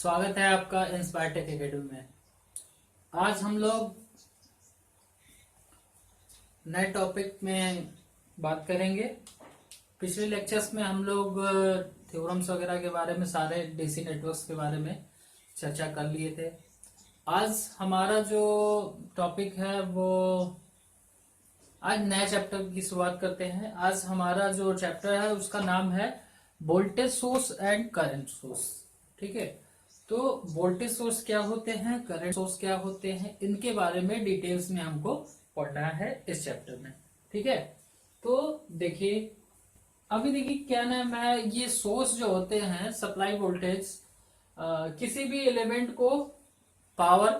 स्वागत है आपका इंस्पायर टेक एकेडमी में। आज हम लोग नए टॉपिक में बात करेंगे। पिछले लेक्चर्स में हम लोग थ्योरम्स वगैरह के बारे में, सारे डीसी नेटवर्क्स के बारे में चर्चा कर लिए थे। आज हमारा जो टॉपिक है वो आज नए चैप्टर की शुरुआत करते हैं। आज हमारा जो चैप्टर है उसका नाम है voltage source and current source. ठीक है, तो वोल्टेज सोर्स क्या होते हैं, करंट सोर्स क्या होते हैं, इनके बारे में डिटेल्स में हमको पढ़ना है इस चैप्टर में। ठीक है, तो देखिए देखिए क्या नाम है, ये सोर्स जो होते हैं सप्लाई वोल्टेज किसी भी एलिमेंट को पावर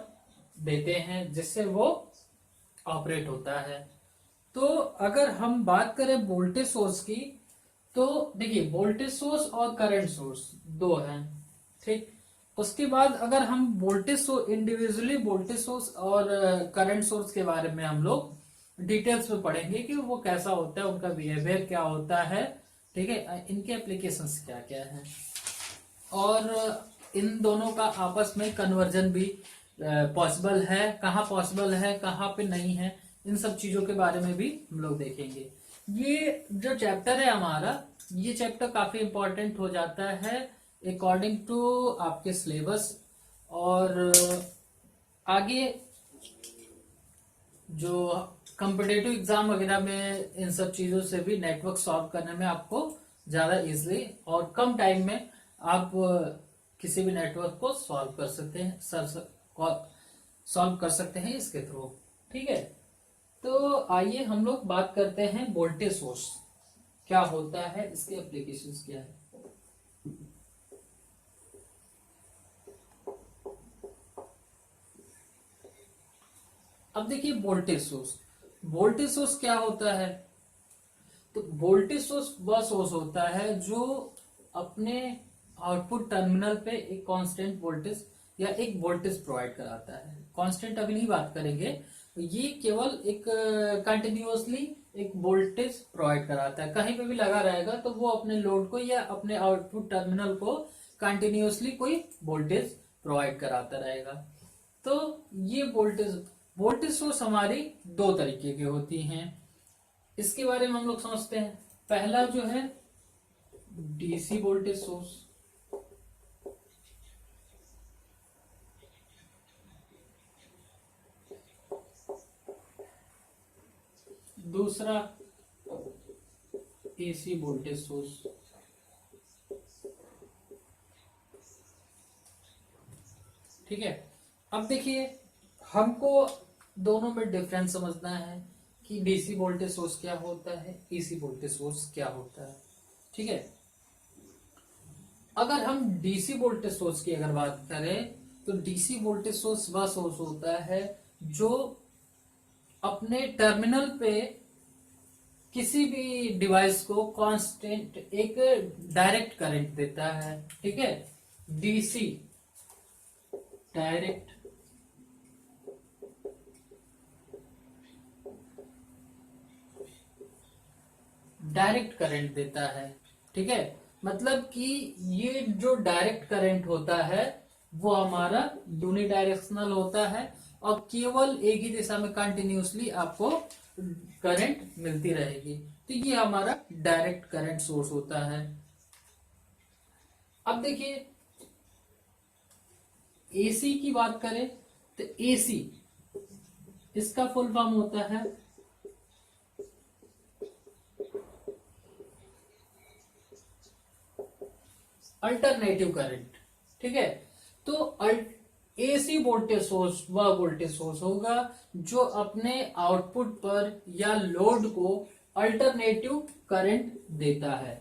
देते हैं जिससे वो ऑपरेट होता है। तो अगर हम बात करें वोल्टेज सोर्स की, तो देखिए वोल्टेज सोर्स और करंट सोर्स दो हैं। ठीक, उसके बाद अगर हम voltage source individually voltage source और करंट सोर्स के बारे में हम लोग डिटेल्स में पढ़ेंगे कि वो कैसा होता है, उनका बिहेवियर क्या होता है। ठीक है, इनके एप्लीकेशंस क्या क्या है और इन दोनों का आपस में कन्वर्जन भी पॉसिबल है, कहाँ पॉसिबल है कहाँ पे नहीं है, इन सब चीजों के बारे में भी हम लोग देखेंगे। ये जो चैप्टर है हमारा, ये चैप्टर काफी इंपॉर्टेंट हो जाता है अकॉर्डिंग टू आपके सिलेबस, और आगे जो कॉम्पिटेटिव एग्जाम वगैरह में इन सब चीजों से भी नेटवर्क सॉल्व करने में आपको ज्यादा इजीली और कम टाइम में आप किसी भी नेटवर्क को सॉल्व कर सकते हैं, सॉल्व कर सकते हैं इसके थ्रू। ठीक है, तो आइए हम लोग बात करते हैं वोल्टेज सोर्स क्या होता है, इसके एप्लीकेशंस क्या है। अब देखिए वोल्टेज सोर्स क्या होता है। तो वोल्टेज सोर्स वह सोर्स होता है जो अपने आउटपुट टर्मिनल पे एक कांस्टेंट वोल्टेज या एक वोल्टेज प्रोवाइड कराता है। कांस्टेंट अभी नहीं बात करेंगे, ये केवल एक कंटिन्यूअसली एक वोल्टेज प्रोवाइड कराता है, कहीं पे भी लगा रहेगा तो वो अपने लोड को या अपने आउटपुट टर्मिनल को कंटिन्यूअसली कोई वोल्टेज प्रोवाइड कराता रहेगा। तो ये वोल्टेज सोर्स हमारी दो तरीके की होती हैं, इसके बारे में हम लोग समझते हैं। पहला जो है डीसी वोल्टेज सोर्स, दूसरा एसी वोल्टेज सोर्स। ठीक है, अब देखिए हमको दोनों में डिफरेंस समझना है कि डीसी वोल्टेज सोर्स क्या होता है, एसी वोल्टेज सोर्स क्या होता है। ठीक है, अगर हम डीसी वोल्टेज सोर्स की अगर बात करें तो डीसी वोल्टेज सोर्स वह सोर्स होता है जो अपने टर्मिनल पे किसी भी डिवाइस को कांस्टेंट एक डायरेक्ट करंट देता है। ठीक है, डीसी डायरेक्ट करंट देता है। ठीक है, मतलब कि ये जो डायरेक्ट करंट होता है वो हमारा यूनिडायरेक्शनल होता है और केवल एक ही दिशा में कंटिन्यूसली आपको करंट मिलती रहेगी। तो ये हमारा डायरेक्ट करंट सोर्स होता है। अब देखिए एसी की बात करें तो एसी इसका फुल फॉर्म होता है अल्टरनेटिव करंट। ठीक है, तो एसी वोल्टेज सोर्स वह वोल्टेज सोर्स होगा जो अपने आउटपुट पर या लोड को अल्टरनेटिव करंट देता है।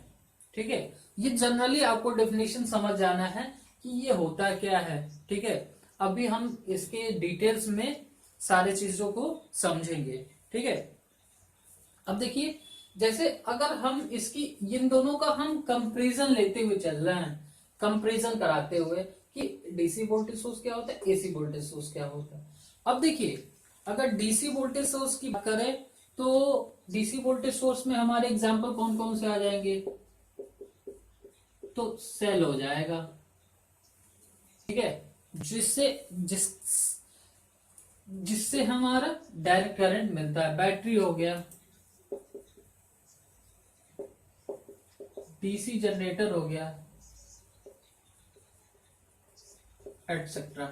ठीक है, ये जनरली आपको डेफिनेशन समझ जाना है कि ये होता क्या है। ठीक है, अभी हम इसके डिटेल्स में सारे चीजों को समझेंगे। ठीक है, अब देखिए जैसे अगर हम इसकी इन दोनों का हम कंपैरिजन लेते हुए चल रहे हैं, कंपैरिजन कराते हुए कि डीसी वोल्टेज सोर्स क्या होता है, एसी वोल्टेज सोर्स क्या होता है। अब देखिए अगर डीसी वोल्टेज सोर्स की बात करें तो डीसी वोल्टेज सोर्स में हमारे एग्जांपल कौन कौन से आ जाएंगे, तो सेल हो जाएगा। ठीक है, जिससे जिससे हमारा डायरेक्ट करंट मिलता है। बैटरी हो गया, डीसी जनरेटर हो गया, एटसेट्रा।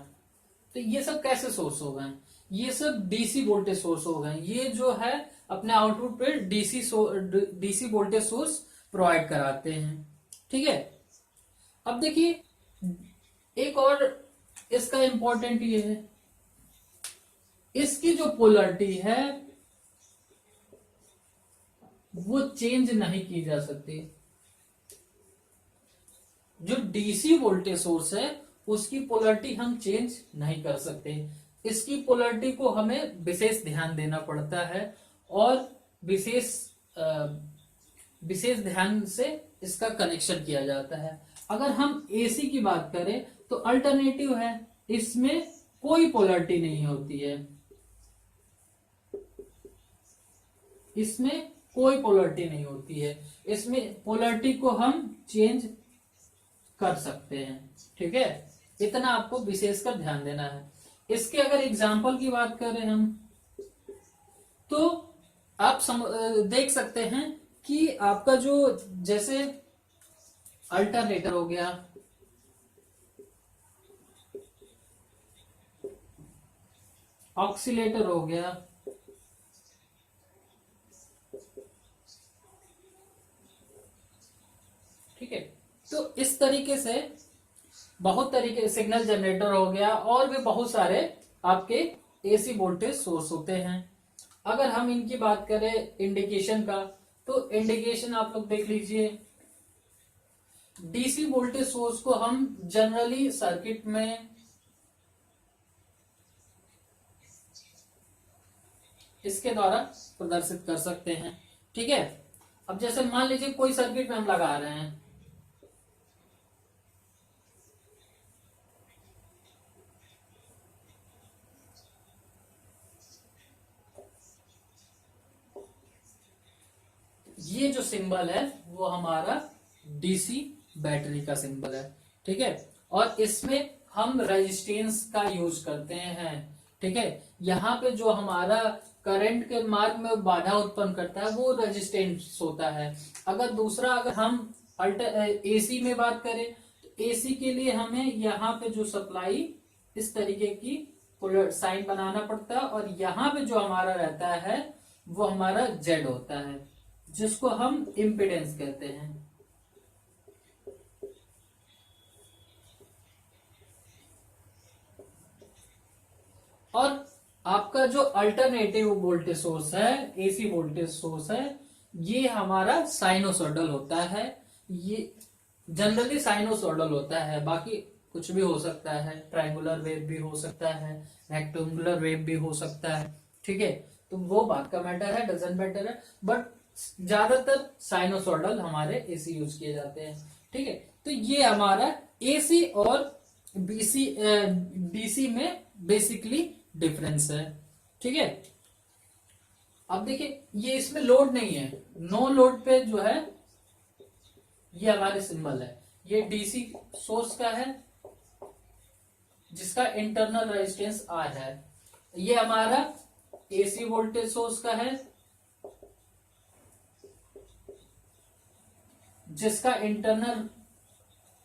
तो ये सब कैसे सोर्स हो गए? ये सब डीसी वोल्टेज सोर्स हो गए। ये जो है अपने आउटपुट पे डीसी वोल्टेज सोर्स प्रोवाइड कराते हैं। ठीक है, अब देखिए एक और इसका इंपॉर्टेंट ये है, इसकी जो पोलरिटी है वो चेंज नहीं की जा सकती। जो डीसी वोल्टेज सोर्स है उसकी पोलरिटी हम चेंज नहीं कर सकते। इसकी पोलरिटी को हमें विशेष ध्यान देना पड़ता है और विशेष ध्यान से इसका कनेक्शन किया जाता है। अगर हम एसी की बात करें तो अल्टरनेटिव है, इसमें कोई पोलरिटी नहीं होती है, इसमें कोई पोलरिटी नहीं होती है। इसमें पोलरिटी को हम चेंज कर सकते हैं। ठीक है, इतना आपको विशेषकर ध्यान देना है। इसके अगर एग्जाम्पल की बात करें हम तो आप देख सकते हैं कि आपका जो जैसे अल्टरनेटर हो गया, ऑक्सीलेटर हो गया, ठीक है, तो इस तरीके से बहुत तरीके, सिग्नल जनरेटर हो गया और भी बहुत सारे आपके एसी वोल्टेज सोर्स होते हैं। अगर हम इनकी बात करें इंडिकेशन का, तो इंडिकेशन आप लोग देख लीजिए। डीसी वोल्टेज सोर्स को हम जनरली सर्किट में इसके द्वारा प्रदर्शित कर सकते हैं। ठीक है, अब जैसे मान लीजिए कोई सर्किट में हम लगा रहे हैं, ये जो सिंबल है वो हमारा डीसी बैटरी का सिंबल है। ठीक है, और इसमें हम रेजिस्टेंस का यूज करते हैं। ठीक है, यहाँ पे जो हमारा करंट के मार्ग में बाधा उत्पन्न करता है वो रेजिस्टेंस होता है। अगर दूसरा, अगर हम एसी में बात करें तो एसी के लिए हमें यहाँ पे जो सप्लाई इस तरीके की साइन बनाना पड़ता है और यहाँ पे जो हमारा रहता है वो हमारा जेड होता है, जिसको हम इम्पिडेंस कहते हैं। और आपका जो अल्टरनेटिव वोल्टेज सोर्स है, एसी वोल्टेज सोर्स है, ये हमारा साइनोसॉइडल होता है। ये जनरली साइनोसॉइडल होता है, बाकी कुछ भी हो सकता है, ट्रायंगुलर वेव भी हो सकता है, रेक्टेंगुलर वेव भी हो सकता है। ठीक है, तो वो बात का मैटर है, डजंट मैटर है, बट ज्यादातर साइनोसॉइडल हमारे एसी यूज किए जाते हैं। ठीक है, तो ये हमारा एसी और डीसी में बेसिकली डिफरेंस है। ठीक है, अब देखिए ये इसमें लोड नहीं है, नो लोड पे जो है ये हमारे सिंबल है, ये डीसी सोर्स का है जिसका इंटरनल रेजिस्टेंस आर है। ये हमारा एसी वोल्टेज सोर्स का है जिसका इंटरनल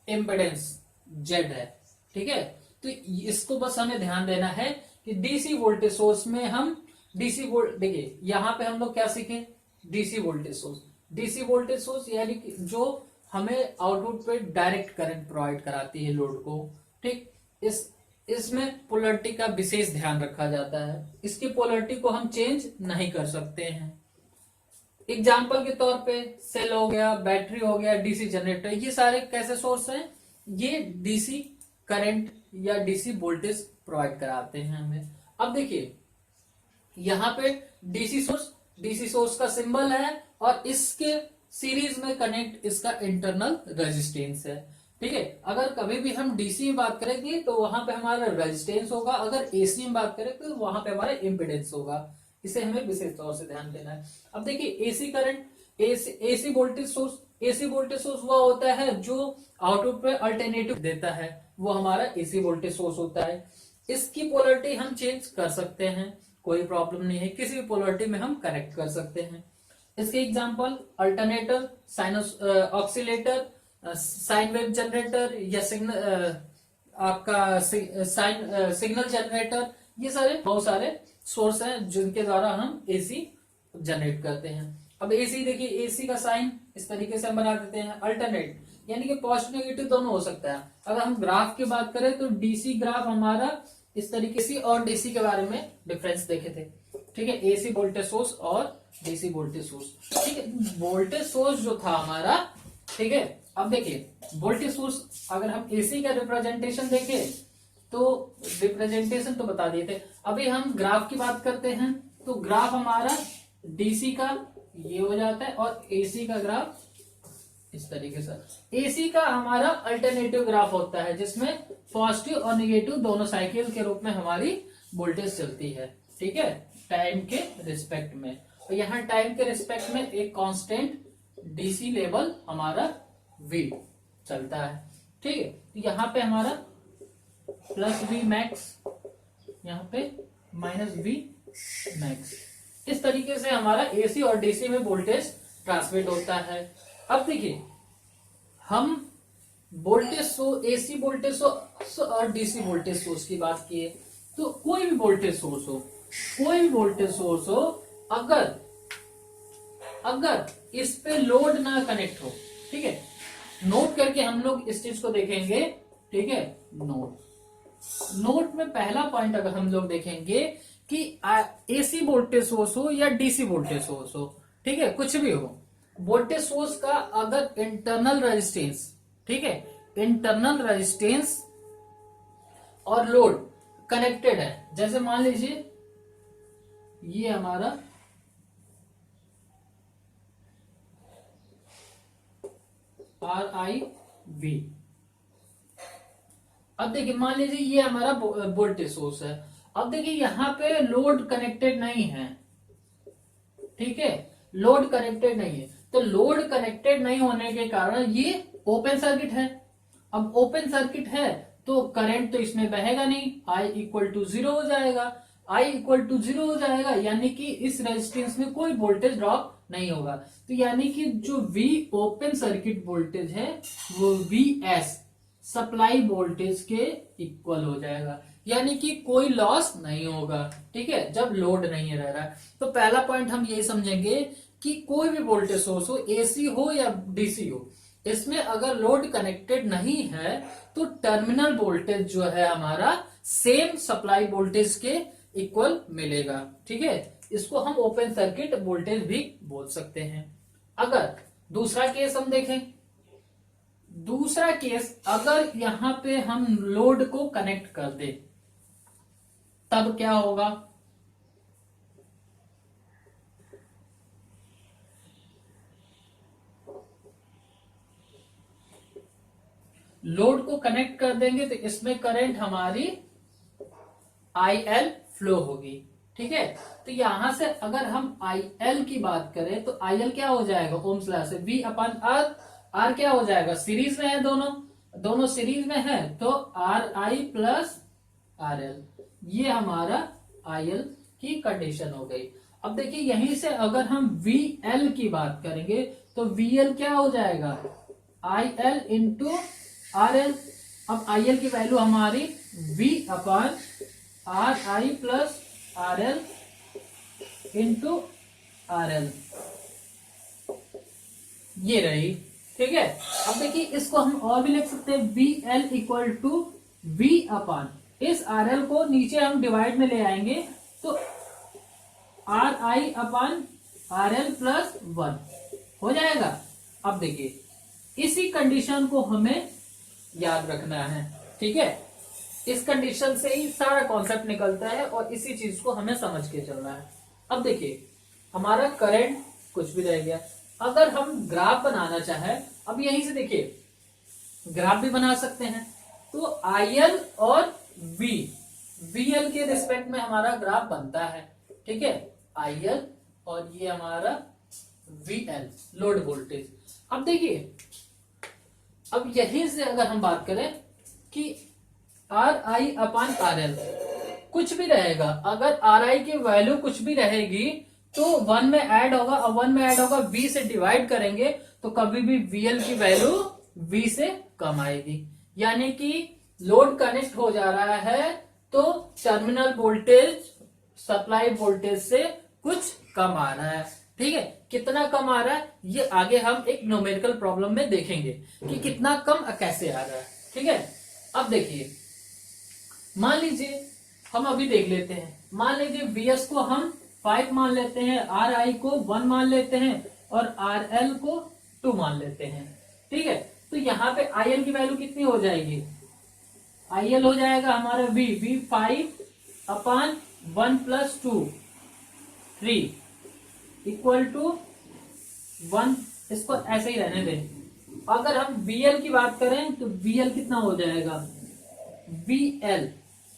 इम्पिडेंस जेड है। ठीक है, तो इसको बस हमें ध्यान देना है कि डीसी वोल्टेज सोर्स में हम देखिए यहां पे हम लोग क्या सीखे, DC voltage source. DC voltage source यानी कि जो हमें आउटपुट पे डायरेक्ट करंट प्रोवाइड कराती है लोड को। ठीक, इसमें पोलरिटी का विशेष ध्यान रखा जाता है, इसकी पोलरिटी को हम चेंज नहीं कर सकते हैं। एग्जाम्पल के तौर पे सेल हो गया, बैटरी हो गया, डीसी जनरेटर, ये सारे कैसे सोर्स हैं, ये डीसी करंट या डीसी वोल्टेज प्रोवाइड कराते हैं हमें। अब देखिए यहाँ पे डीसी सोर्स का सिंबल है और इसके सीरीज में कनेक्ट इसका इंटरनल रेजिस्टेंस है। ठीक है, अगर कभी भी हम डीसी में बात करेंगे तो वहां पे हमारा रेजिस्टेंस होगा, अगर एसी में बात करें तो वहां पे हमारा इम्पिडेंस होगा। इसे हमें विशेष तौर से ध्यान देना है। अब देखिए AC current, AC voltage source AC voltage source वो होता है जो आउटपुट पे अल्टरनेटिव देता है, वो हमारा एसी वोल्टेज सोर्स होता है। इसकी पोलरिटी हम चेंज कर सकते हैं, कोई प्रॉब्लम नहीं है, किसी भी पोलरिटी में हम कनेक्ट कर सकते हैं। इसके example alternator, sinus oscillator, sine wave generator या सिग्नल आपका सिग्नल जनरेटर, ये सारे बहुत सारे सोर्स हैं जिनके द्वारा हम एसी जनरेट करते हैं। अब एसी देखिए, एसी का साइन इस तरीके से हम बना देते हैं। अल्टरनेट यानी कि पॉजिटिव नेगेटिव दोनों हो सकता है। अगर हम ग्राफ की बात करें तो डीसी ग्राफ हमारा इस तरीके से, और डीसी के बारे में डिफरेंस देखे थे, ठीक है, एसी वोल्टेज सोर्स और डीसी वोल्टेज सोर्स। ठीक है, वोल्टेज सोर्स जो था हमारा, ठीक है, अब देखिए वोल्टेज सोर्स अगर हम एसी का रिप्रेजेंटेशन देखें तो रिप्रेजेंटेशन तो बता दिए थे। अभी हम ग्राफ की बात करते हैं तो ग्राफ हमारा डीसी का ये हो जाता है और एसी का ग्राफ इस तरीके से। एसी का हमारा अल्टरनेटिव ग्राफ होता है जिसमें पॉजिटिव और नेगेटिव दोनों साइकिल के रूप में हमारी वोल्टेज चलती है, ठीक है, टाइम के रिस्पेक्ट में। तो यहाँ टाइम के रिस्पेक्ट में एक कांस्टेंट डीसी लेवल हमारा वी चलता है, ठीक है। तो यहाँ पे हमारा प्लस वी मैक्स, यहाँ पे माइनस वी मैक्स, इस तरीके से हमारा एसी और डीसी में वोल्टेज ट्रांसमिट होता है। अब देखिए हम voltage source, AC voltage source और डीसी वोल्टेज सोर्स की बात किए तो कोई भी वोल्टेज सोर्स हो, कोई भी वोल्टेज सोर्स हो, अगर अगर इस पे लोड ना कनेक्ट हो, ठीक है, नोट करके हम लोग इस चीज को देखेंगे, ठीक है, नोट में पहला पॉइंट अगर हम लोग देखेंगे कि एसी वोल्टेज सोर्स हो या डीसी वोल्टेज सोर्स हो, ठीक है, कुछ भी हो, वोल्टेज सोर्स का अगर इंटरनल रेजिस्टेंस, ठीक है, इंटरनल रेजिस्टेंस और लोड कनेक्टेड है, जैसे मान लीजिए ये हमारा आर आई वी। अब देखिए मान लीजिए ये हमारा वोल्टेज सोर्स है। अब देखिए यहां पे लोड कनेक्टेड नहीं है, ठीक है, लोड कनेक्टेड नहीं है, तो लोड कनेक्टेड नहीं होने के कारण ये ओपन सर्किट है। अब ओपन सर्किट है तो करंट तो इसमें बहेगा नहीं, आई इक्वल टू जीरो हो जाएगा। आई इक्वल टू जीरो हो जाएगा यानी कि इस रेजिस्टेंस में कोई वोल्टेज ड्रॉप नहीं होगा। तो यानी कि जो वी ओपन सर्किट वोल्टेज है वो वी एस सप्लाई वोल्टेज के इक्वल हो जाएगा, यानी कि कोई लॉस नहीं होगा, ठीक है, जब लोड नहीं रह रहा है। तो पहला पॉइंट हम ये समझेंगे कि कोई भी वोल्टेज सोर्स हो, एसी हो या डीसी हो, इसमें अगर लोड कनेक्टेड नहीं है तो टर्मिनल वोल्टेज जो है हमारा सेम सप्लाई वोल्टेज के इक्वल मिलेगा, ठीक है। इसको हम ओपन सर्किट वोल्टेज भी बोल सकते हैं। अगर दूसरा केस हम देखें, दूसरा केस अगर यहां पे हम लोड को कनेक्ट कर दे तब क्या होगा, लोड को कनेक्ट कर देंगे तो इसमें करंट हमारी IL फ्लो होगी, ठीक है। तो यहां से अगर हम IL की बात करें तो IL क्या हो जाएगा, ओम्स लॉ से V अपन R, R क्या हो जाएगा, सीरीज में है, दोनों सीरीज में है, तो RI प्लस RL, ये हमारा IL की कंडीशन हो गई। अब देखिए यहीं से अगर हम VL की बात करेंगे तो VL क्या हो जाएगा, IL इंटू RL। अब IL की वैल्यू हमारी V अपन RI plus RL into RL, ये रही, ठीक है। अब देखिए इसको हम और भी लिख सकते हैं, VL इक्वल टू V अपन इस RL को नीचे हम डिवाइड में ले आएंगे तो RI अपन RL प्लस 1 हो जाएगा। अब देखिए इसी कंडीशन को हमें याद रखना है, ठीक है, इस कंडीशन से ही सारा कॉन्सेप्ट निकलता है और इसी चीज को हमें समझ के चलना है। अब देखिए हमारा करंट कुछ भी रह गया, अगर हम ग्राफ बनाना चाहे, अब यहीं से देखिए ग्राफ भी बना सकते हैं, तो IL और VL के रिस्पेक्ट में हमारा ग्राफ बनता है, ठीक है, IL और ये हमारा VL लोड वोल्टेज। अब देखिए, अब यहीं से अगर हम बात करें कि RI अपान RL कुछ भी रहेगा, अगर RI की वैल्यू कुछ भी रहेगी तो 1 में ऐड होगा, और 1 में ऐड होगा V से डिवाइड करेंगे तो कभी भी VL की वैल्यू V से कम आएगी। यानी कि लोड कनेक्ट हो जा रहा है तो टर्मिनल वोल्टेज सप्लाई वोल्टेज से कुछ कम आ रहा है। ठीक है, कितना कम आ रहा है ये आगे हम एक न्यूमेरिकल प्रॉब्लम में देखेंगे कि कितना कम कैसे आ रहा है। ठीक है, अब देखिए, मान लीजिए हम अभी देख लेते हैं, मान लीजिए VS को हम 5 मान लेते हैं, RI को 1 मान लेते हैं और RL को 2 मान लेते हैं। ठीक है, तो यहाँ पे IL की वैल्यू कितनी हो जाएगी, IL हो जाएगा हमारा V 5 अपान 1 प्लस 2 3 इक्वल टू 1। इसको ऐसे ही रहने दें। अगर हम VL की बात करें तो VL कितना हो जाएगा, VL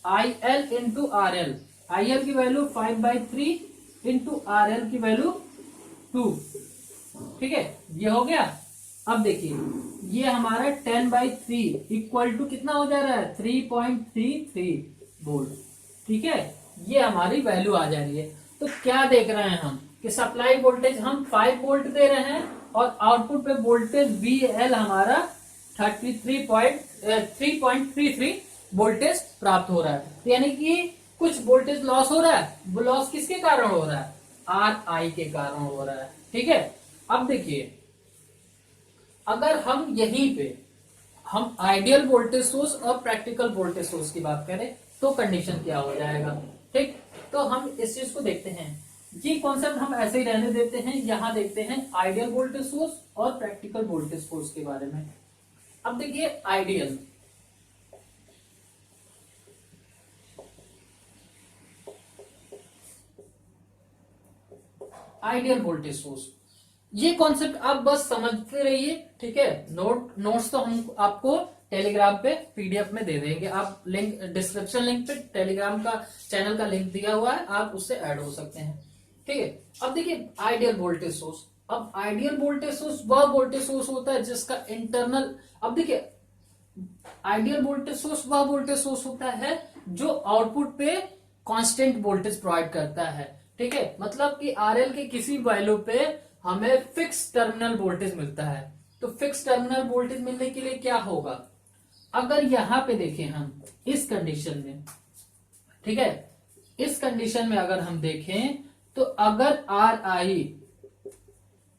IL into RL, IL की वैल्यू 5/3 इंटू RL की वैल्यू 2। ठीक है, ये हो गया। अब देखिए, ये हमारा 10/3 इक्वल टू कितना हो जा रहा है, 3.33 वोल्ट। ठीक है, ये हमारी वैल्यू आ जा रही है। तो क्या देख रहे हैं हम कि सप्लाई वोल्टेज हम 5 वोल्ट दे रहे हैं और आउटपुट पे वोल्टेज VL हमारा 3.33 वोल्टेज प्राप्त हो रहा है। तो यानी कि कुछ वोल्टेज लॉस हो रहा है, वो लॉस किसके कारण हो रहा है, RI के कारण हो रहा है। ठीक है, अब देखिए, अगर हम यहीं पे हम आइडियल वोल्टेज सोर्स और प्रैक्टिकल वोल्टेज सोर्स की बात करें तो कंडीशन क्या हो जाएगा। ठीक, तो हम इस चीज को देखते हैं, ये कॉन्सेप्ट हम ऐसे ही रहने देते हैं। यहां देखते हैं आइडियल वोल्टेज सोर्स और प्रैक्टिकल वोल्टेज सोर्स के बारे में। अब देखिए, आइडियल वोल्टेज सोर्स, ये कॉन्सेप्ट आप बस समझते रहिए। ठीक है, नोट्स तो हम आपको टेलीग्राम पे PDF में दे देंगे। आप लिंक डिस्क्रिप्शन लिंक पे टेलीग्राम का चैनल का लिंक दिया हुआ है, आप उससे ऐड हो सकते हैं। ठीक है, अब देखिए आइडियल वोल्टेज सोर्स। अब आइडियल वोल्टेज सोर्स वह वोल्टेज सोर्स होता है जिसका इंटरनल, अब देखिए, आइडियल वोल्टेज सोर्स वह वोल्टेज सोर्स होता है जो आउटपुट पे कांस्टेंट वोल्टेज प्रोवाइड करता है। ठीक है, मतलब कि RL के किसी वैल्यू पे हमें फिक्स टर्मिनल वोल्टेज मिलता है। तो फिक्स टर्मिनल वोल्टेज मिलने के लिए क्या होगा, अगर यहां पे देखें हम इस कंडीशन में, ठीक है, इस कंडीशन में अगर हम देखें तो अगर RI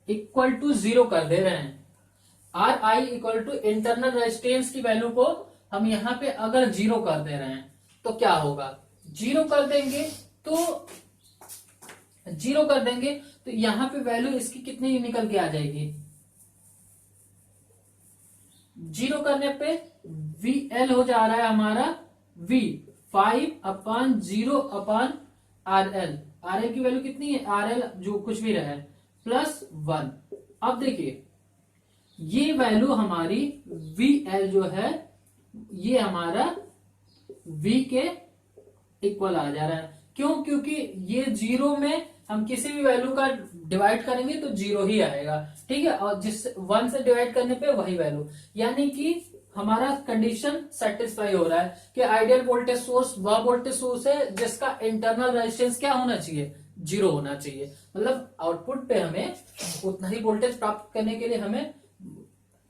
इक्वल टू 0 कर दे रहे हैं, RI equal to internal resistance की वैल्यू को हम यहां पे अगर 0 कर दे रहे हैं तो क्या होगा, 0 कर देंगे तो 0 कर देंगे तो यहां पे वैल्यू इसकी कितनी निकल के आ जाएगी, 0 करने पे VL हो जा रहा है हमारा V 5/0 अपान RL। RL की वैल्यू कितनी है, RL जो कुछ भी रहे प्लस 1। अब देखिए, ये वैल्यू हमारी VL जो है ये हमारा V के इक्वल आ जा रहा है। क्यों, क्योंकि ये 0 में हम किसी भी वैल्यू का डिवाइड करेंगे तो 0 ही आएगा। ठीक है, और जिस 1 से डिवाइड करने पे वही वैल्यू, यानी कि हमारा कंडीशन सेटिस्फाई हो रहा है कि आइडियल वोल्टेज सोर्स वह वोल्टेज सोर्स है जिसका इंटरनल रेजिस्टेंस क्या होना चाहिए, 0 होना चाहिए। मतलब आउटपुट पे हमें उतना ही वोल्टेज प्राप्त करने के लिए हमें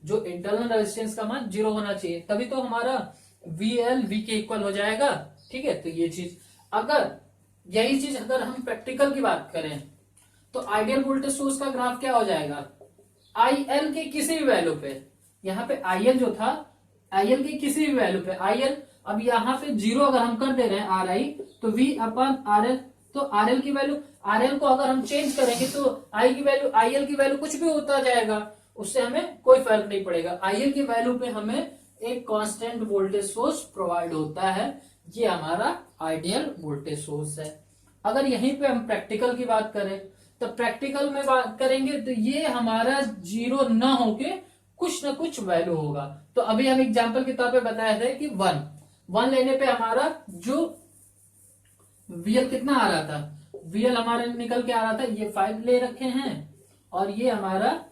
जो इंटरनल रेजिस्टेंस का मान 0 होना चाहिए, तभी तो हमारा VL V के इक्वल हो जाएगा। ठीक है, तो ये चीज, अगर यही चीज अगर हम प्रैक्टिकल की बात करें तो आइडियल वोल्टेज सोर्स का ग्राफ क्या हो जाएगा, IL के किसी भी वैल्यू पे, यहाँ पे IL जो था, IL की किसी भी वैल्यू पे IL, अब यहाँ पे 0 अगर हम कर दे रहे हैं RI तो V अपान RL, तो RL की वैल्यू, RL को अगर हम चेंज करेंगे तो I की वैल्यू, IL की वैल्यू कुछ भी होता जाएगा, उससे हमें कोई फर्क नहीं पड़ेगा। IL की वैल्यू पे हमें एक कांस्टेंट वोल्टेज सोर्स प्रोवाइड होता है, ये हमारा आइडियल वोल्टेज सोर्स है। अगर यहीं पे हम प्रैक्टिकल की बात करें तो प्रैक्टिकल में बात करेंगे तो ये हमारा 0 ना होके कुछ ना कुछ वैल्यू होगा। तो अभी हम एग्जांपल के तौर पे बताए थे कि 1 लेने पे हमारा जो VL कितना आ रहा था, VL हमारे निकल के आ रहा था, ये 5 ले रखे हैं और ये हमारा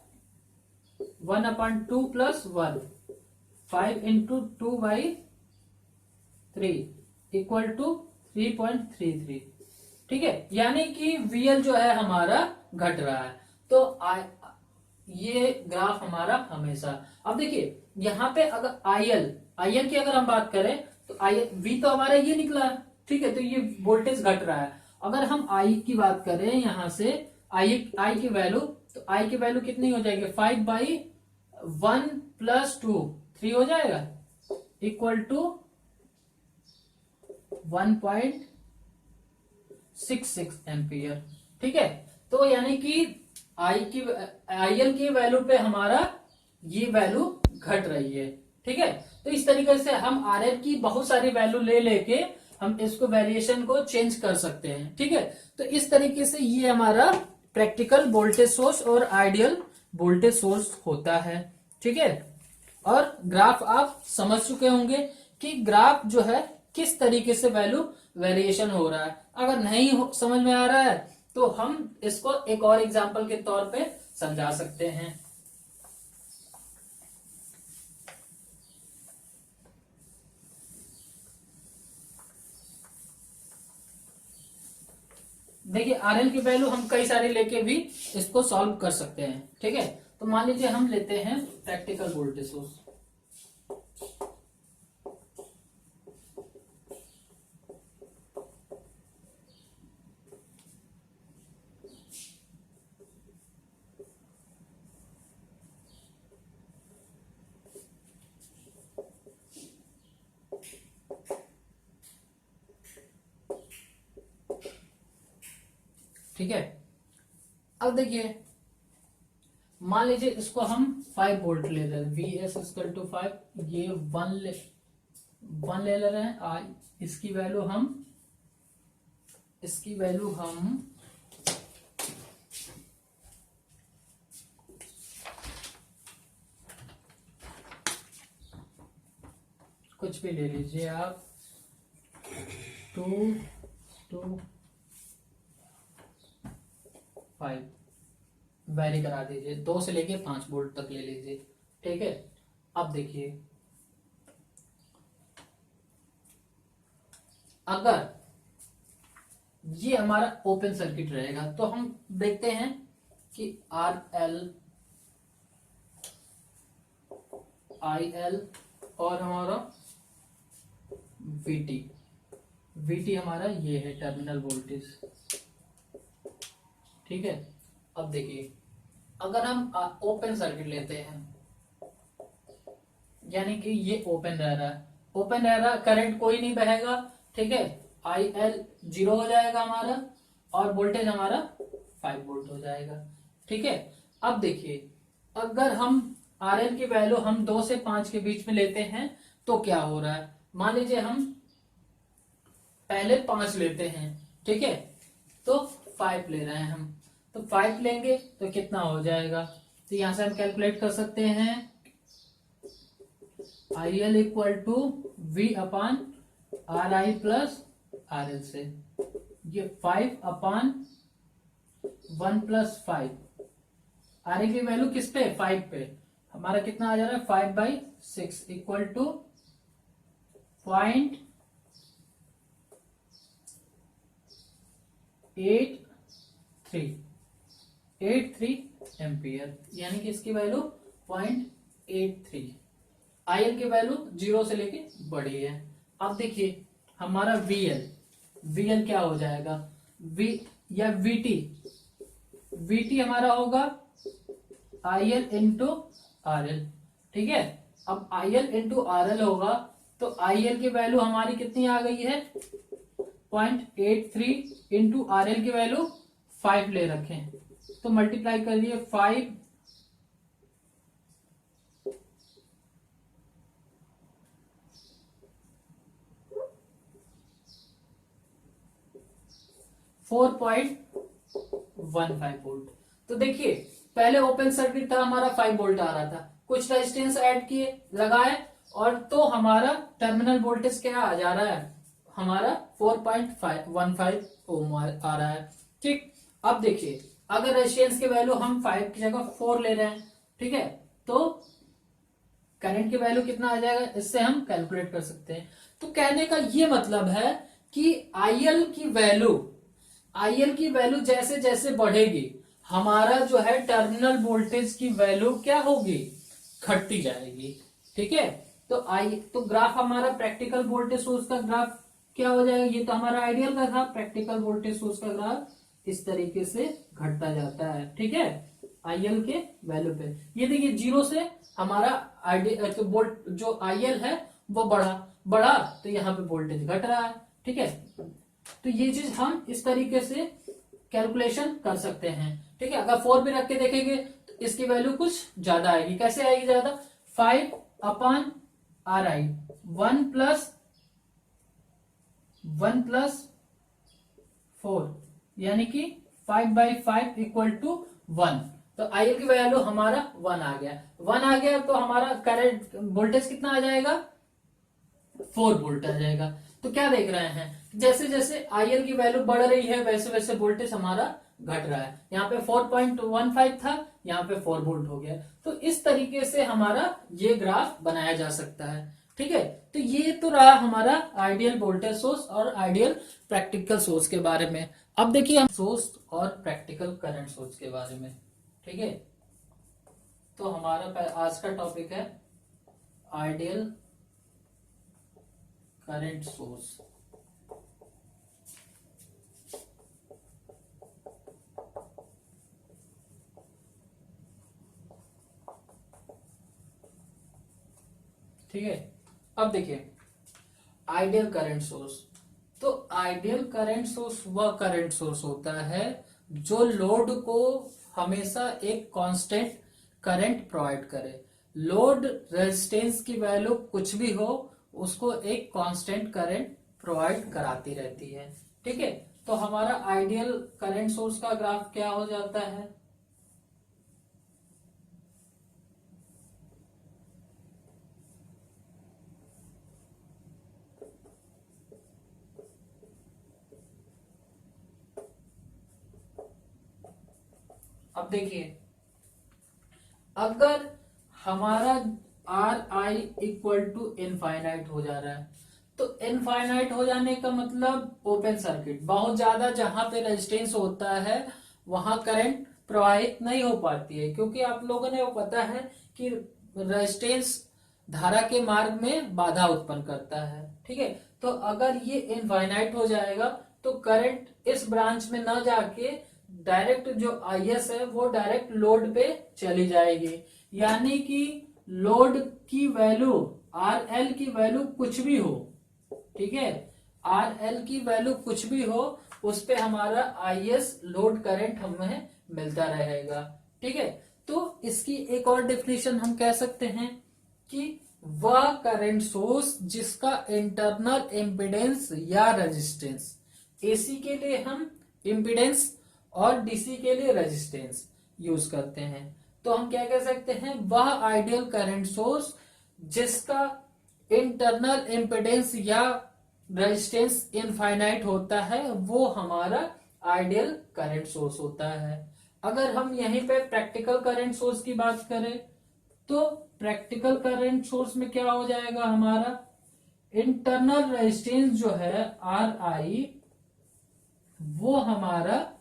1/2 प्लस 1, 5 इंटू 2/3 इक्वल टू 3.33। ठीक है, यानी कि VL जो है हमारा घट रहा है। तो ये ग्राफ हमारा हमेशा, अब देखिए यहाँ पे अगर IL की अगर हम बात करें तो V तो हमारा ये निकला, ठीक है, तो ये वोल्टेज घट रहा है। अगर हम I की बात करें यहाँ से, I की वैल्यू, तो I की वैल्यू कितनी हो जाएगी, 5/1 प्लस 2, 3 हो जाएगा, इक्वल टू 1.66 एम्पियर। ठीक है, तो यानी कि IL की वैल्यू पे हमारा ये वैल्यू घट रही है। ठीक है, तो इस तरीके से हम RL की बहुत सारी वैल्यू ले लेके हम इसको वेरिएशन को चेंज कर सकते हैं। ठीक है, तो इस तरीके से ये हमारा प्रैक्टिकल वोल्टेज सोर्स और आइडियल वोल्टेज सोर्स होता है। ठीक है, और ग्राफ आप समझ चुके होंगे कि ग्राफ जो है किस तरीके से वैल्यू वेरिएशन हो रहा है। अगर नहीं समझ में आ रहा है तो हम इसको एक और एग्जांपल के तौर पे समझा सकते हैं। देखिए RL की वैल्यू हम कई सारे लेके भी इसको सॉल्व कर सकते हैं। ठीक है, तो मान लीजिए हम लेते हैं प्रैक्टिकल वोल्टेज सोर्स। ठीक है, अब देखिए मान लीजिए इसको हम 5 वोल्ट ले रहे हैं, VS इक्वल टू 5, ये 1 ले रहे हैं। इसकी वैल्यू हम कुछ भी ले लीजिए आप, 2 to 5 वेरी करा दीजिए, 2 से लेके 5 वोल्ट तक ले लीजिए। ठीक है, अब देखिए अगर ये हमारा ओपन सर्किट रहेगा तो हम देखते हैं कि RL, IL और हमारा VT हमारा ये है टर्मिनल वोल्टेज। ठीक है, अब देखिए अगर हम ओपन सर्किट लेते हैं, यानी कि ये ओपन रह रहा है, करंट कोई नहीं बहेगा। ठीक है, IL 0 हो जाएगा हमारा और वोल्टेज हमारा 5 वोल्ट हो जाएगा। ठीक है, अब देखिए अगर हम RL की वैल्यू हम 2 से 5 के बीच में लेते हैं तो क्या हो रहा है, मान लीजिए हम पहले 5 लेते हैं। ठीक है, तो 5 ले रहे हैं हम, तो 5 लेंगे तो कितना हो जाएगा, तो यहां से हम कैलकुलेट कर सकते हैं IL equal to V/RI plus RL से, ये 5/1 प्लस 5, RL की वैल्यू किस पे, 5 पे, हमारा कितना आ जा रहा है 5/6 इक्वल टू 0.83 एम्पियर, यानी कि इसकी वैल्यू 0.83। IL की वैल्यू 0 से लेके बढ़ी है। अब देखिए हमारा VL क्या हो जाएगा, या VT हमारा होगा IL इंटू RL। ठीक है, अब IL इंटू RL होगा तो IL की वैल्यू हमारी कितनी आ गई है 0.83 इंटू RL की वैल्यू 5 ले रखें, तो मल्टीप्लाई कर लिए 5 4.15 वोल्ट। तो देखिए पहले ओपन सर्किट था हमारा 5 वोल्ट आ रहा था, कुछ रेजिस्टेंस ऐड किए लगाए और तो हमारा टर्मिनल वोल्टेज क्या आ जा रहा है, हमारा 4.15 ओम आ रहा है। ठीक, अब देखिए अगर रेजिस्टेंस की वैल्यू हम 5 की जगह 4 ले रहे हैं, ठीक है, तो करंट की वैल्यू कितना आ जाएगा, इससे हम कैलकुलेट कर सकते हैं। तो कहने का ये मतलब है कि आईएल की वैल्यू जैसे जैसे बढ़ेगी, हमारा जो है टर्मिनल वोल्टेज की वैल्यू क्या होगी, घटती जाएगी। ठीक है, तो ग्राफ हमारा प्रैक्टिकल वोल्टेज सोर्स का ग्राफ क्या हो जाएगा, ये तो हमारा आइडियल का था, प्रैक्टिकल वोल्टेज सोर्स का ग्राफ इस तरीके से घटता जाता है। ठीक है, आईएल के वैल्यू पे ये देखिए, जीरो से हमारा आइडियल तो वोल्ट जो आईएल है वो बढ़ा बढ़ा, तो यहाँ पे वोल्टेज घट रहा है। ठीक है, तो ये चीज हम इस तरीके से कैलकुलेशन कर सकते हैं। ठीक है, अगर 4 भी रख के देखेंगे तो इसकी वैल्यू कुछ ज्यादा आएगी। कैसे आएगी ज्यादा, 5/RI, 1+1+4, यानी कि 5/5 इक्वल टू 1। तो आई की वैल्यू हमारा 1 आ गया, 1 आ गया तो हमारा करंट वोल्टेज कितना आ जाएगा, 4 वोल्ट आ जाएगा। तो क्या देख रहे हैं, जैसे जैसे आईएल की वैल्यू बढ़ रही है वैसे वैसे वोल्टेज हमारा घट रहा है। यहाँ पे 4.15 था, यहाँ पे 4 वोल्ट हो गया। तो इस तरीके से हमारा ये ग्राफ बनाया जा सकता है। ठीक है, तो ये तो रहा हमारा आइडियल वोल्टेज सोर्स और आइडियल प्रैक्टिकल सोर्स के बारे में। अब देखिए हम सोर्स और प्रैक्टिकल करंट सोर्स के बारे में। ठीक है, तो हमारा आज का टॉपिक है आइडियल करंट सोर्स। ठीक है, अब देखिए आइडियल करंट सोर्स। तो आइडियल करंट सोर्स वह करंट सोर्स होता है जो लोड को हमेशा एक कांस्टेंट करंट प्रोवाइड करे। लोड रेजिस्टेंस की वैल्यू कुछ भी हो, उसको एक कांस्टेंट करंट प्रोवाइड कराती रहती है। ठीक है, तो हमारा आइडियल करंट सोर्स का ग्राफ क्या हो जाता है, अब देखिए अगर हमारा R I equal to infinite हो जा रहा है, तो इनफाइनाइट हो जाने का मतलब ओपन सर्किट, बहुत ज्यादा जहां पे रेजिस्टेंस होता है वहां करंट प्रवाहित नहीं हो पाती है, क्योंकि आप लोगों ने वो पता है कि रेजिस्टेंस धारा के मार्ग में बाधा उत्पन्न करता है। ठीक है, तो अगर ये इनफाइनाइट हो जाएगा तो करंट इस ब्रांच में ना जाके डायरेक्ट जो आईएस है वो डायरेक्ट लोड पे चली जाएगी, यानी कि लोड की वैल्यू आर एल की वैल्यू कुछ भी हो, ठीक है, आर एल की वैल्यू कुछ भी हो, उस पे हमारा आईएस लोड करंट हमें मिलता रहेगा। ठीक है, तो इसकी एक और डेफिनेशन हम कह सकते हैं कि वह करंट सोर्स जिसका इंटरनल इम्पिडेंस या रेजिस्टेंस, एसी के लिए हम इम्पिडेंस और डीसी के लिए रेजिस्टेंस यूज करते हैं, तो हम क्या कह सकते हैं, वह आइडियल करंट सोर्स जिसका इंटरनल इम्पिडेंस या रेजिस्टेंस इनफाइनाइट होता है वो हमारा आइडियल करंट सोर्स होता है। अगर हम यहीं पे प्रैक्टिकल करंट सोर्स की बात करें तो प्रैक्टिकल करंट सोर्स में क्या हो जाएगा, हमारा इंटरनल रेजिस्टेंस जो है आर आई वो हमारा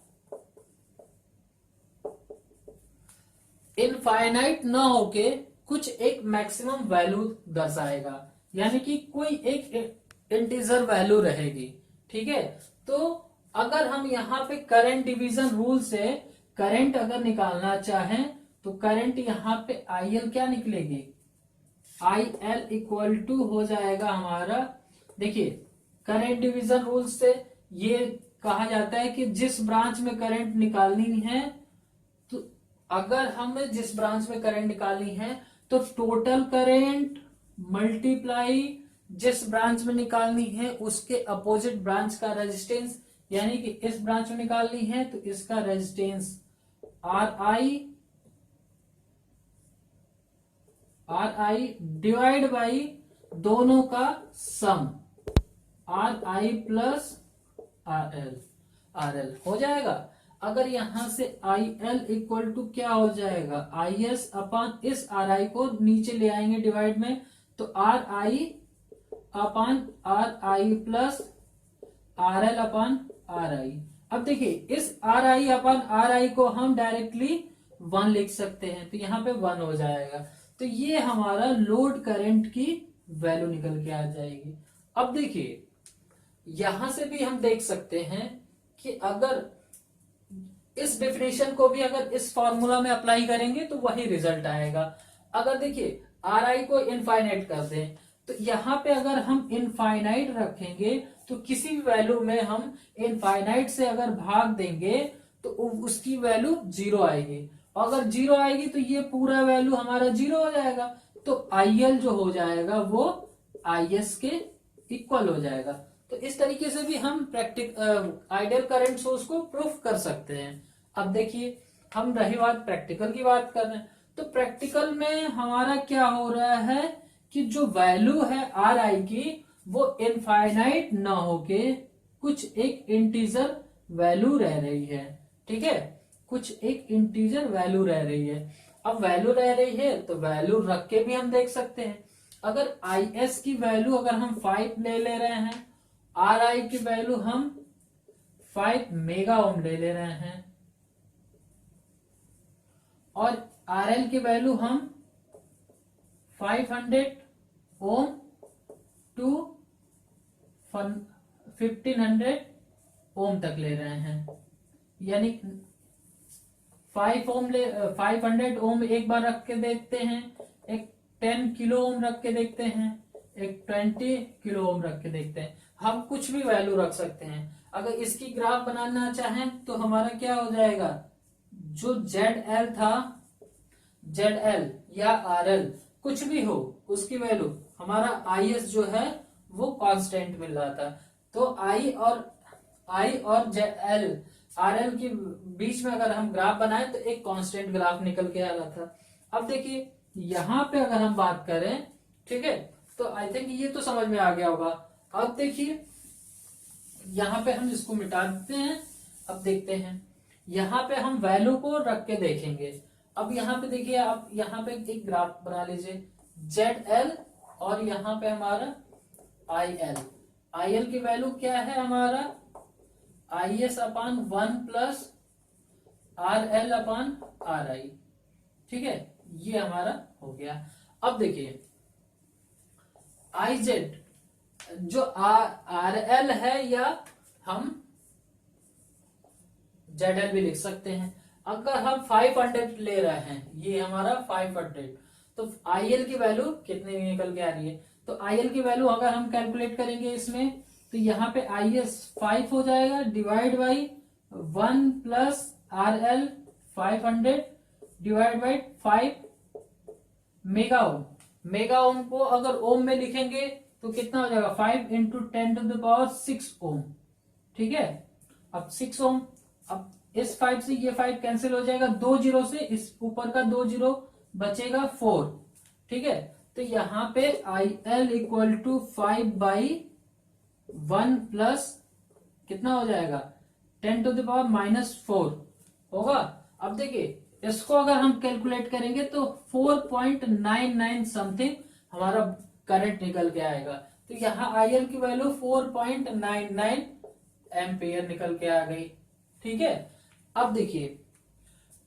इनफाइनाइट ना होके कुछ एक मैक्सिमम वैल्यू दर्शाएगा, यानी कि कोई एक इंटीजर वैल्यू रहेगी। ठीक है, तो अगर हम यहाँ पे करंट डिवीजन रूल से करंट अगर निकालना चाहें तो करंट यहाँ पे आईएल क्या निकलेगी, आई एल इक्वल टू हो जाएगा हमारा, देखिए करंट डिवीजन रूल से ये कहा जाता है कि जिस ब्रांच में करंट निकालनी है, तो अगर हमें जिस ब्रांच में करंट निकालनी है तो टोटल करंट मल्टीप्लाई जिस ब्रांच में निकालनी है उसके अपोजिट ब्रांच का रेजिस्टेंस, यानी कि इस ब्रांच में निकालनी है तो इसका resistance R I divide by दोनों का sum R I plus R L हो जाएगा। अगर यहां से आई एल इक्वल टू क्या हो जाएगा, आई एस अपान इस आर आई को नीचे ले आएंगे डिवाइड में, तो are I upon R I plus R L upon R आई। अब देखिए इस आर आई अपान आर आई को हम डायरेक्टली 1 लिख सकते हैं, तो यहाँ पे 1 हो जाएगा। तो ये हमारा लोड करंट की वैल्यू निकल के आ जाएगी। अब देखिए यहां से भी हम देख सकते हैं कि अगर इस डेफिनेशन को भी अगर इस फॉर्मूला में अप्लाई करेंगे तो वही रिजल्ट आएगा। अगर देखिए आर आई को इनफाइनाइट कर दें, तो यहाँ पे अगर हम इनफाइनाइट रखेंगे तो किसी भी वैल्यू में हम इनफाइनाइट से अगर भाग देंगे तो उसकी वैल्यू 0 आएगी, और अगर 0 आएगी तो ये पूरा वैल्यू हमारा 0 हो जाएगा। तो आई एल जो हो जाएगा वो आई एस के इक्वल हो जाएगा। तो इस तरीके से भी हम आइडियल करंट सोर्स को प्रूफ कर सकते हैं। अब देखिए हम रही बात प्रैक्टिकल की बात कर रहे हैं, तो प्रैक्टिकल में हमारा क्या हो रहा है कि जो वैल्यू है आर आई की वो इनफाइनाइट ना होके कुछ एक इंटीजर वैल्यू रह रही है। ठीक है, कुछ एक इंटीजर वैल्यू रह रही है। अब वैल्यू रह रही है तो वैल्यू रख के भी हम देख सकते हैं। अगर आई एस की वैल्यू अगर हम 5 ले रहे हैं, आर आई की वैल्यू हम 5 मेगा ओम ले रहे हैं, और आर एल की वैल्यू हम 500 ओम टू 1500 ओम तक ले रहे हैं। यानी 500 ओम एक बार रख के देखते हैं, एक 10 किलो ओम रख के देखते हैं, एक 20 किलो ओम रख के देखते हैं। हम कुछ भी वैल्यू रख सकते हैं। अगर इसकी ग्राफ बनाना चाहें तो हमारा क्या हो जाएगा, जो जेड एल था, जेड एल या आर एल कुछ भी हो उसकी वैल्यू, हमारा आई एस जो है वो कांस्टेंट मिल रहा था। तो आई और जेड एल आर एल के बीच में अगर हम ग्राफ बनाए तो एक कांस्टेंट ग्राफ निकल के आ रहा था। अब देखिए यहां पे अगर हम बात करें, ठीक है, तो आई थिंक ये तो समझ में आ गया होगा। अब देखिए यहां पे हम इसको मिटा देते हैं। अब देखते हैं यहां पे हम वैल्यू को रख के देखेंगे। अब यहाँ पे देखिए, आप यहाँ पे एक ग्राफ बना लीजिए, जेड एल और यहाँ पे हमारा आई एल। आई एल की वैल्यू क्या है हमारा, I S upon 1 plus R L upon R आई। ठीक है, ये हमारा हो गया। अब देखिए आई जेड जो आर एल है, या हम जेड एल भी लिख सकते हैं। अगर हम 500 ले रहे हैं, ये हमारा 500, तो आई एल की वैल्यू कितने निकल के आ रही है, तो आई एल की वैल्यू अगर हम कैलकुलेट करेंगे इसमें, तो यहाँ पे आई एस 5 हो जाएगा divide by 1 plus R L 500 divide by 5 mega ohm. Mega ohm को अगर ओम में लिखेंगे तो कितना हो जाएगा, 5 इंटू 10⁻6 ओम। ठीक है, अब 6 ओम, अब इस 5 से ये 5 कैंसिल हो जाएगा, 2 जीरो से इस ऊपर का 2 जीरो बचेगा 4। ठीक है, तो यहां पे I L equal to 5/1 plus कितना हो जाएगा, 10⁻⁻4 होगा। अब देखिए इसको अगर हम कैलकुलेट करेंगे तो 4.99 समथिंग हमारा करंट निकल के आएगा। तो यहाँ आई एल की वैल्यू 4.99 एम्पियर निकल के आ गई। ठीक है, अब देखिए,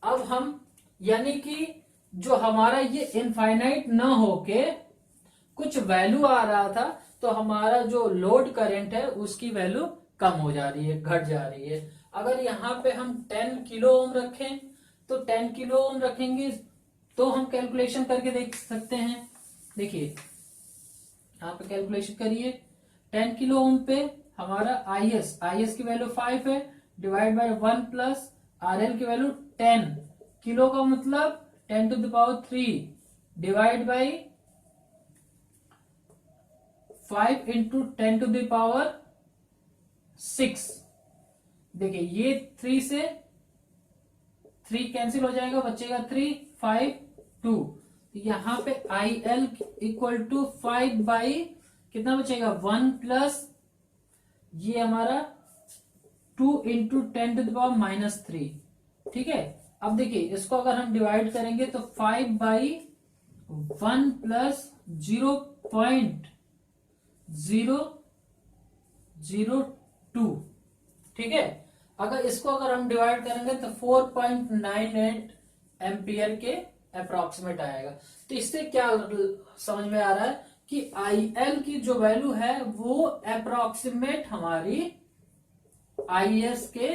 अब हम यानी कि जो हमारा ये इनफाइनाइट ना होके कुछ वैल्यू आ रहा था, तो हमारा जो लोड करंट है उसकी वैल्यू कम हो जा रही है, घट जा रही है। अगर यहाँ पे हम 10 किलो ओम रखें, तो 10 किलो ओम रखेंगे तो हम कैलकुलेशन करके देख सकते हैं। देखिए यहाँ पे कैलकुलेशन करिए, 10 किलो ओम पे हमारा आई एस की वैल्यू 5 है, divide by 1 plus R L की वैल्यू 10 किलो का मतलब 10⁻³ डिवाइड बाई 5 इंटू 10⁻6। देखिए ये 3 से 3 कैंसिल हो जाएगा, बचेगा 3, 5, 2। यहां पे I L equal to 5 by कितना बचेगा, 1 प्लस ये हमारा 2 इंटू 10⁻³ ठीक है। अब देखिए इसको अगर हम डिवाइड करेंगे तो 5/1 प्लस 0.002 ठीक है। अगर इसको अगर हम डिवाइड करेंगे तो 4.98 एम्पियर के अप्रोक्सीमेट आएगा। तो इससे क्या समझ में आ रहा है कि IL की जो वैल्यू है वो अप्रोक्सीमेट हमारी IS के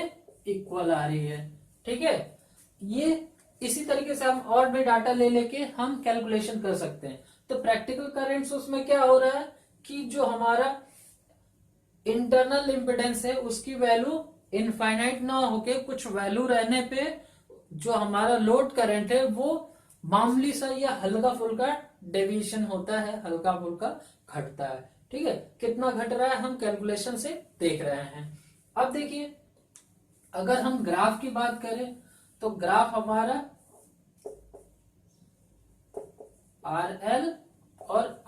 इक्वल आ रही है ठीक है। ये इसी तरीके से हम और भी डाटा ले लेके हम कैलकुलेशन कर सकते हैं। तो प्रैक्टिकल करंट सोर्स में क्या हो रहा है कि जो हमारा इंटरनल इम्पिडेंस है उसकी वैल्यू इनफाइनाइट ना होके कुछ वैल्यू रहने पे जो हमारा लोड करंट है वो मामूली सा या हल्का फुल्का डेविएशन होता है, हल्का फुल्का घटता है ठीक है। कितना घट रहा है हम कैलकुलेशन से देख रहे हैं। अब देखिए अगर हम ग्राफ की बात करें तो ग्राफ हमारा RL और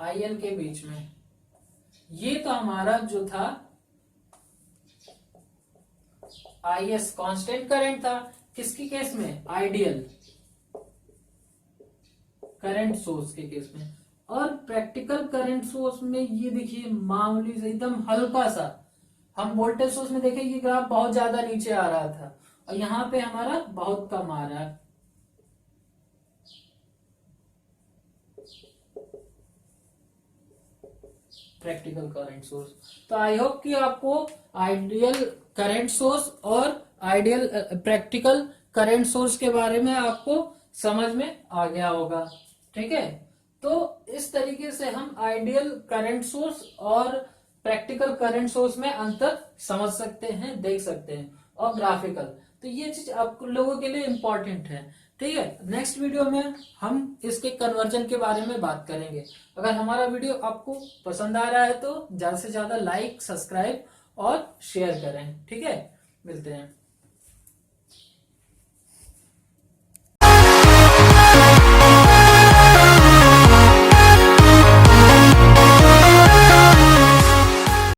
IL के बीच में, ये तो हमारा जो था IS कांस्टेंट करंट था। किसकी केस में? आइडियल करंट सोर्स के केस में। और प्रैक्टिकल करंट सोर्स में ये देखिए मामूली से एकदम हल्का सा, हम वोल्टेज सोर्स में देखें कि ग्राफ बहुत ज्यादा नीचे आ रहा था और यहाँ पे हमारा बहुत कम आ रहा है। Practical current source. तो आई होप कि आपको आइडियल करंट सोर्स और आइडियल प्रैक्टिकल करंट सोर्स के बारे में आपको समझ में आ गया होगा ठीक है। तो इस तरीके से हम आइडियल करंट सोर्स और प्रैक्टिकल करंट सोर्स में अंतर समझ सकते हैं, देख सकते हैं। और ग्राफिकल, तो ये चीज आप लोगों के लिए इंपॉर्टेंट है ठीक है। नेक्स्ट वीडियो में हम इसके कन्वर्जन के बारे में बात करेंगे। अगर हमारा वीडियो आपको पसंद आ रहा है तो ज्यादा से ज्यादा लाइक, सब्सक्राइब और शेयर करें ठीक है। मिलते हैं।